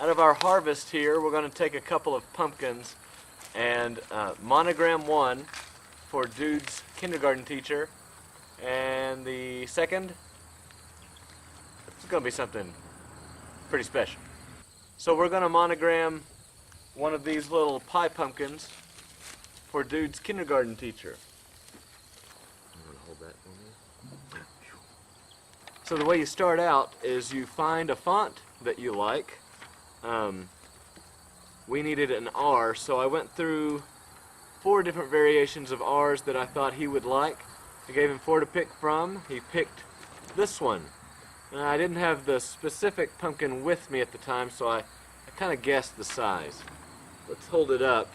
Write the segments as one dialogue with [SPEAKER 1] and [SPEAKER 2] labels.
[SPEAKER 1] Out of our harvest here, we're going to take a couple of pumpkins and monogram one for Dude's kindergarten teacher, and the second, it's going to be something pretty special. So we're going to monogram one of these little pie pumpkins for Dude's kindergarten teacher. I'm going to hold that for me. So the way you start out is you find a font that you like. We needed an R, so I went through 4 different variations of R's that I thought he would like. I gave him 4 to pick from. He picked this one. And I didn't have the specific pumpkin with me at the time, so I kind of guessed the size. Let's hold it up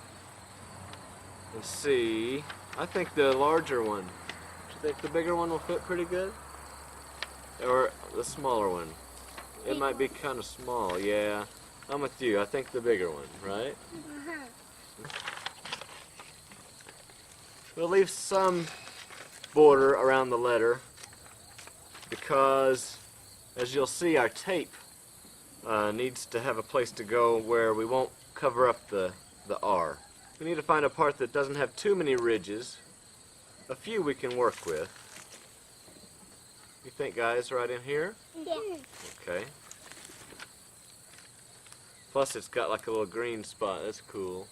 [SPEAKER 1] and see. I think the larger one. Do you think the bigger one will fit pretty good? Or the smaller one? It might be kind of small, yeah. I'm with you. I think the bigger one, right? We'll leave some border around the letter because, as you'll see, our tape needs to have a place to go where we won't cover up the R. We need to find a part that doesn't have too many ridges. A few we can work with. You think, guys, right in here?
[SPEAKER 2] Yeah.
[SPEAKER 1] Okay. Plus it's got like a little green spot. That's cool.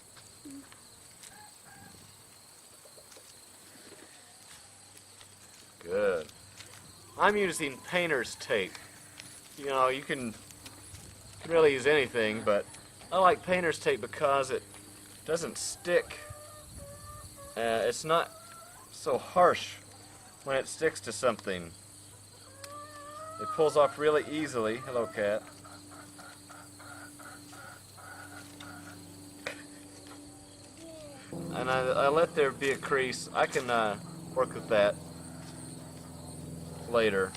[SPEAKER 1] Good. I'm using painter's tape. You know, you can really use anything, but I like painter's tape because it doesn't stick. It's not so harsh when it sticks to something. It pulls off really easily. Hello, cat. And I let there be a crease. I can work with that later.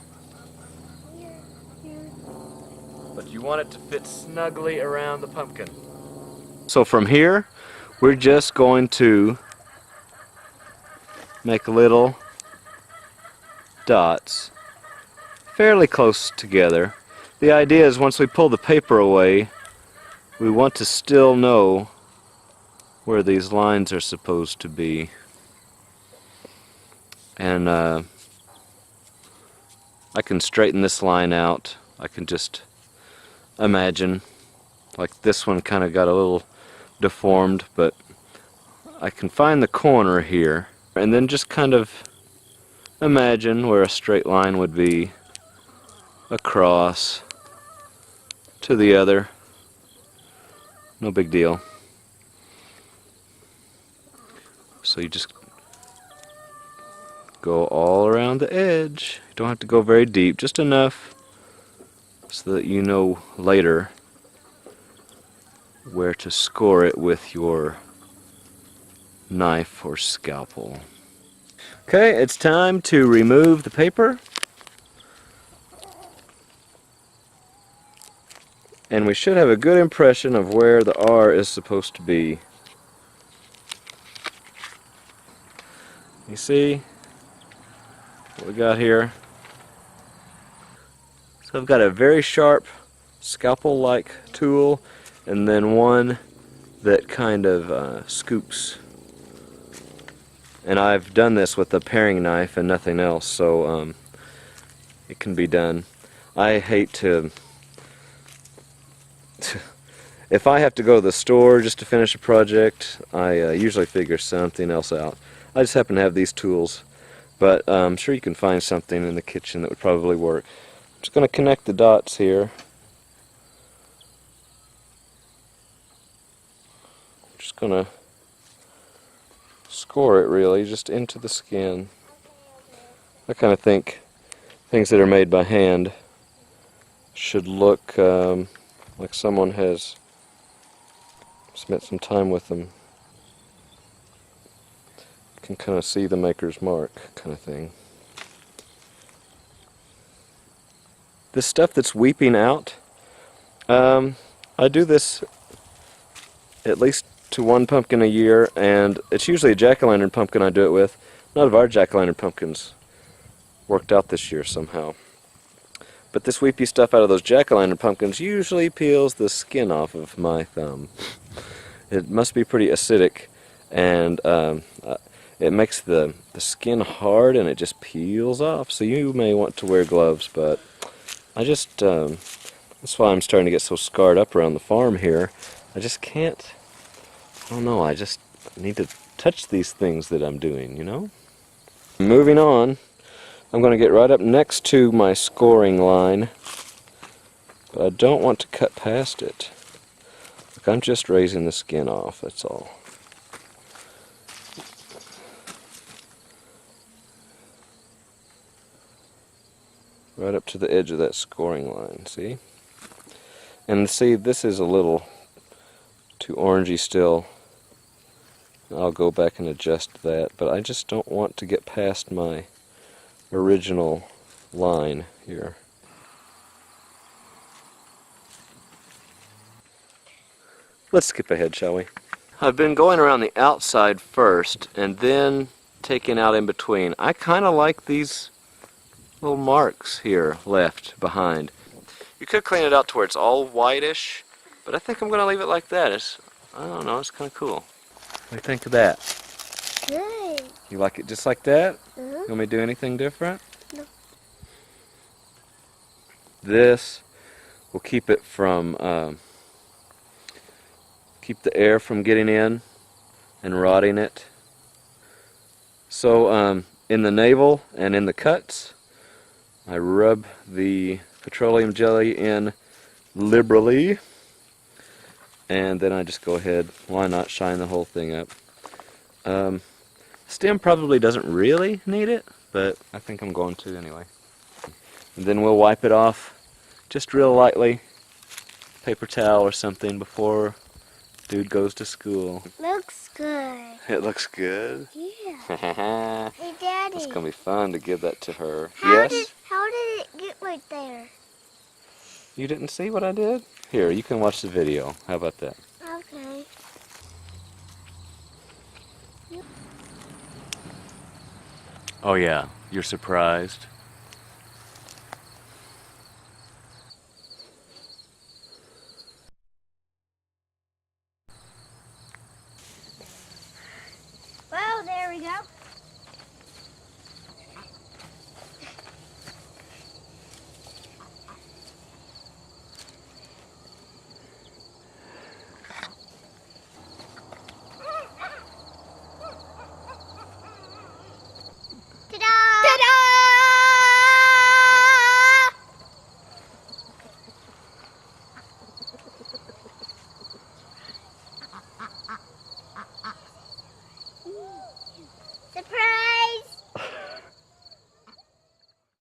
[SPEAKER 1] But you want it to fit snugly around the pumpkin. So from here, we're just going to make little dots fairly close together. The idea is once we pull the paper away, we want to still know where these lines are supposed to be. And I can straighten this line out. I can just imagine, like this one kind of got a little deformed, but I can find the corner here and then just kind of imagine where a straight line would be across to the other. No big deal. So you just go all around the edge. You don't have to go very deep, just enough so that you know later where to score it with your knife or scalpel. Okay, it's time to remove the paper. And we should have a good impression of where the R is supposed to be. You see what we got here? So I've got a very sharp scalpel-like tool and then one that kind of scoops. And I've done this with a paring knife and nothing else, so it can be done. I hate to if I have to go to the store just to finish a project, I usually figure something else out. I just happen to have these tools, but I'm sure you can find something in the kitchen that would probably work. I'm just going to connect the dots here. I'm just going to score it really just into the skin. I kind of think things that are made by hand should look like someone has spent some time with them. You can kind of see the maker's mark kind of thing. This stuff that's weeping out, I do this at least to one pumpkin a year, and it's usually a jack-o'-lantern pumpkin I do it with. None of our jack-o'-lantern pumpkins worked out this year somehow. But this weepy stuff out of those jack-o'-lantern pumpkins usually peels the skin off of my thumb. It must be pretty acidic, and it makes the skin hard and it just peels off. So you may want to wear gloves, but I just, that's why I'm starting to get so scarred up around the farm here. I just can't, I don't know, I just need to touch these things that I'm doing, you know? Moving on, I'm going to get right up next to my scoring line, but I don't want to cut past it. Look, I'm just raising the skin off, that's all. Right up to the edge of that scoring line, see? And see, this is a little too orangey still. I'll go back and adjust that, but I just don't want to get past my original line here. Let's skip ahead, shall we? I've been going around the outside first and then taking out in between. I kind of like these little marks here left behind. You could clean it out to where it's all whitish, but I think I'm going to leave it like that. I don't know, it's kind of cool. What do you think of that?
[SPEAKER 2] Good.
[SPEAKER 1] You like it just like that?
[SPEAKER 2] Uh-huh.
[SPEAKER 1] You want me to do anything different?
[SPEAKER 2] No.
[SPEAKER 1] This will keep it from, keep the air from getting in and rotting it. So in the navel and in the cuts, I rub the petroleum jelly in liberally, and then I just go ahead, why not shine the whole thing up. Stem probably doesn't really need it, but I think I'm going to anyway. And then we'll wipe it off just real lightly, paper towel or something, before dude goes to school.
[SPEAKER 2] Looks good.
[SPEAKER 1] It looks good?
[SPEAKER 2] Yeah. Hey, Daddy.
[SPEAKER 1] It's gonna be fun to give that to her.
[SPEAKER 2] How
[SPEAKER 1] Yes?
[SPEAKER 2] How did it get right there?
[SPEAKER 1] You didn't see what I did? Here, you can watch the video. How about that?
[SPEAKER 2] Okay.
[SPEAKER 1] Oh yeah, you're surprised.
[SPEAKER 2] Well, there we go. Ta-da! Ta-da! Surprise!